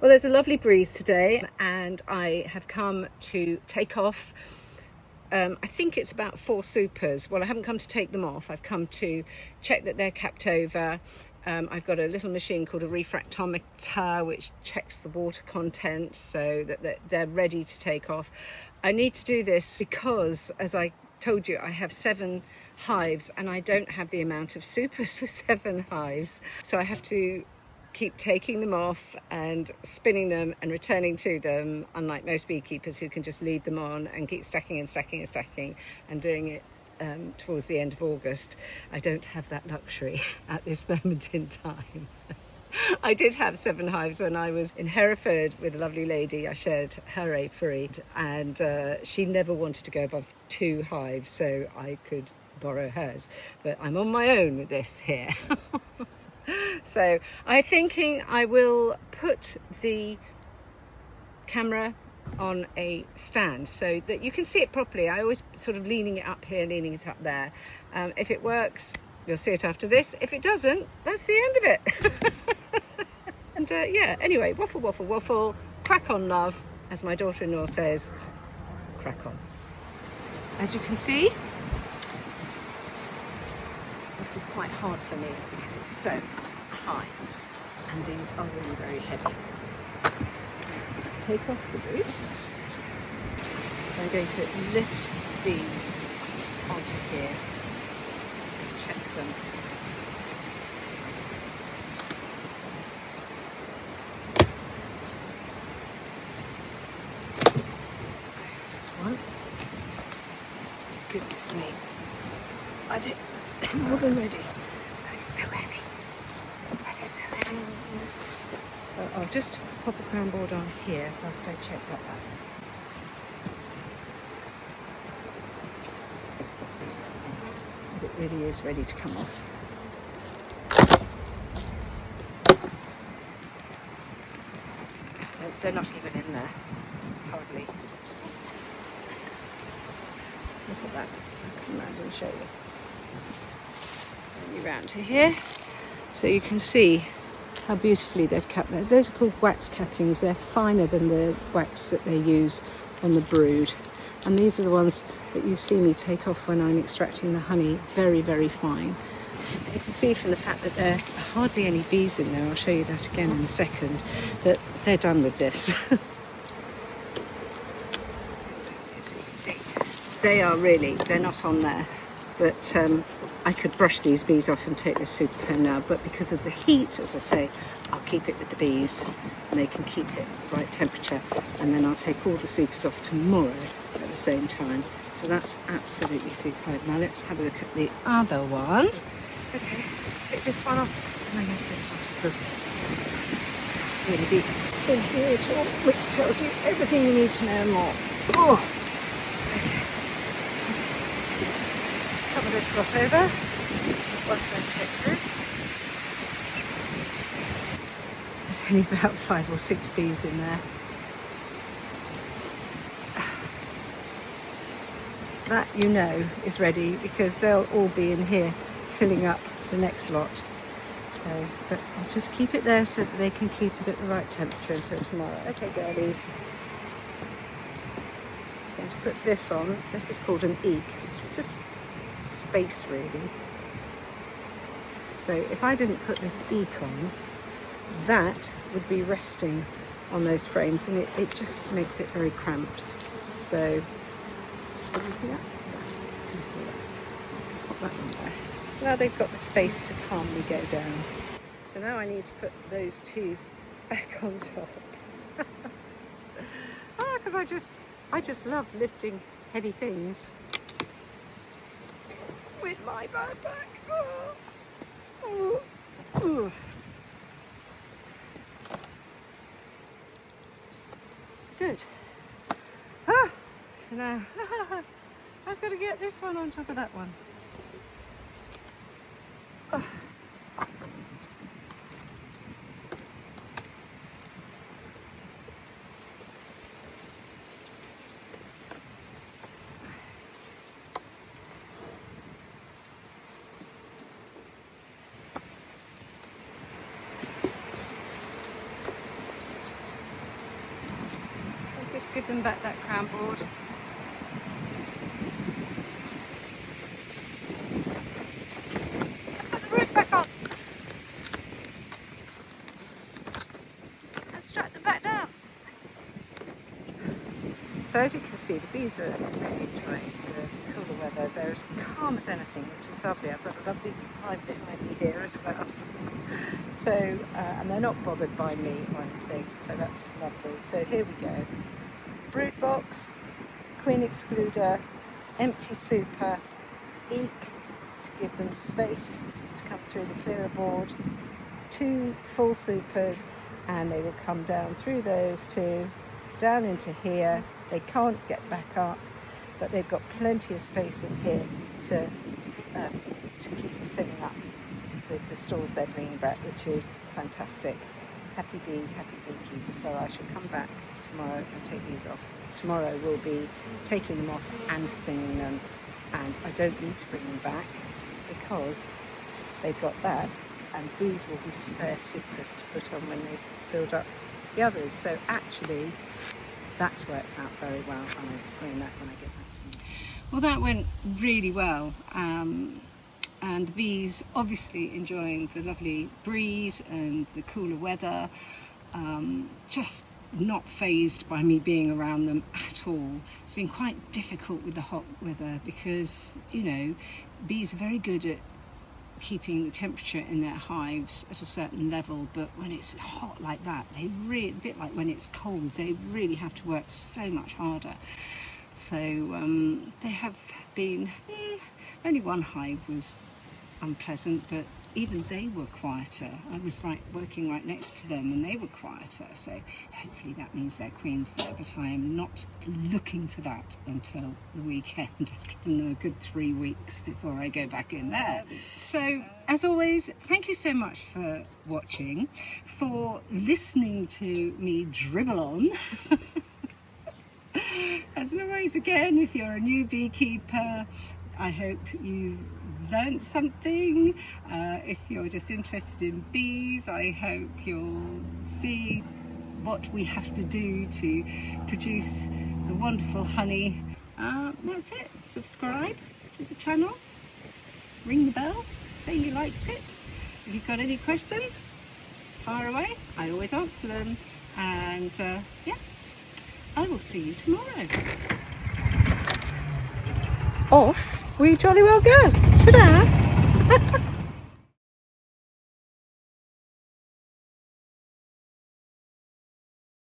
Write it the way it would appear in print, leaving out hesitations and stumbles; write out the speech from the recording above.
Well, there's a lovely breeze today and I have come to take off I think it's about 4 supers. Well, I haven't come to take them off. I've come to check that they're capped over. I've got a little machine called a refractometer which checks the water content so that they're ready to take off. I need to do this because, as I told you, I have 7 hives and I don't have the amount of supers for 7 hives. So I have to keep taking them off and spinning them and returning to them, unlike most beekeepers who can just lead them on and keep stacking and stacking and stacking and doing it towards the end of August. I don't have that luxury at this moment in time. I did have 7 hives when I was in Hereford with a lovely lady. I shared her apiary and she never wanted to go above 2 hives, so I could borrow hers. But I'm on my own with this here. So I'm thinking I will put the camera on a stand so that you can see it properly. I always sort of leaning it up here, leaning it up there. If it works, you'll see it after this. If it doesn't, that's the end of it. And yeah, anyway, waffle, waffle, waffle, crack on, love, as my daughter-in-law says, crack on. As you can see, this is quite hard for me because it's so high and these are really very heavy. Take off the roof. So I'm going to lift these onto here and check them. There's one. Goodness me. I did more than ready. That is so heavy. That is so heavy. So I'll just pop a crown board on here whilst I check that out. It really is ready to come off. They're not even in there, hardly. Look at that. I'll come around and show you. Bring you round to here so you can see how beautifully they've capped there. Those are called wax cappings. They're finer than the wax that they use on the brood. And these are the ones that you see me take off when I'm extracting the honey. Very, very fine. And you can see from the fact that there are hardly any bees in there, I'll show you that again in a second, that they're done with this. So you can see, they're not on there. But I could brush these bees off and take this super pen now, but because of the heat, as I say, I'll keep it with the bees and they can keep it at the right temperature, and then I'll take all the supers off tomorrow at the same time. So that's absolutely superb. Now let's have a look at the other one. Okay, let's take this one off and I'm going to put it onto the really bees in here at all, which tells you everything you need to know and more. Oh. Cover this lot over whilst I check this. There's only about 5 or 6 bees in there. That, you know, is ready because they'll all be in here filling up the next lot. So, but I'll just keep it there so that they can keep it at the right temperature until tomorrow. Okay, girlies. I'm going to put this on. This is called an eek, which is just space really. So if I didn't put this eek on, that would be resting on those frames and it just makes it very cramped. So can you see that? Can you see that? Pop that on there. So now they've got the space to calmly go down. So now I need to put those 2 back on top. Because I just love lifting heavy things with my backpack. Oh. Oh. Oh. Good. Ah. So now I've got to get this one on top of that one. Oh. give them back that crown board. Put the roof back on. And strap them back down. So as you can see, the bees are really enjoying the cooler weather. They're as calm as anything, which is lovely. I've got a lovely hive behind me here as well. So, and they're not bothered by me or anything, so that's lovely. So here we go. Brood box, queen excluder, empty super, eek to give them space to come through the clearer board, 2 full supers, and they will come down through those 2, down into here. They can't get back up, but they've got plenty of space in here to keep them filling up with the stores they're bringing back, which is fantastic. Happy bees, happy beekeepers. So I shall come back tomorrow and take these off. Tomorrow we'll be taking them off and spinning them, and I don't need to bring them back because they've got that, and these will be spare supers to put on when they've filled up the others. So actually that's worked out very well, and I'll explain that when I get back to you. Well, that went really well, and the bees obviously enjoying the lovely breeze and the cooler weather, just not fazed by me being around them at all. It's been quite difficult with the hot weather because, you know, bees are very good at keeping the temperature in their hives at a certain level, but when it's hot like that, they really, a bit like when it's cold, they really have to work so much harder. So they have been, only one hive was unpleasant, but even they were quieter. I was working right next to them and they were quieter, so hopefully that means their queen's there, but I am not looking for that until the weekend. I've given them a good 3 weeks before I go back in there. So as always, thank you so much for watching, for listening to me dribble on. As always, again, if you're a new beekeeper, I hope you've learned something. If you're just interested in bees, I hope you'll see what we have to do to produce the wonderful honey. That's it. Subscribe to the channel, ring the bell, say you liked it. If you've got any questions, fire away. I always answer them, and yeah, I will see you tomorrow. Off we jolly well go. Ta-da!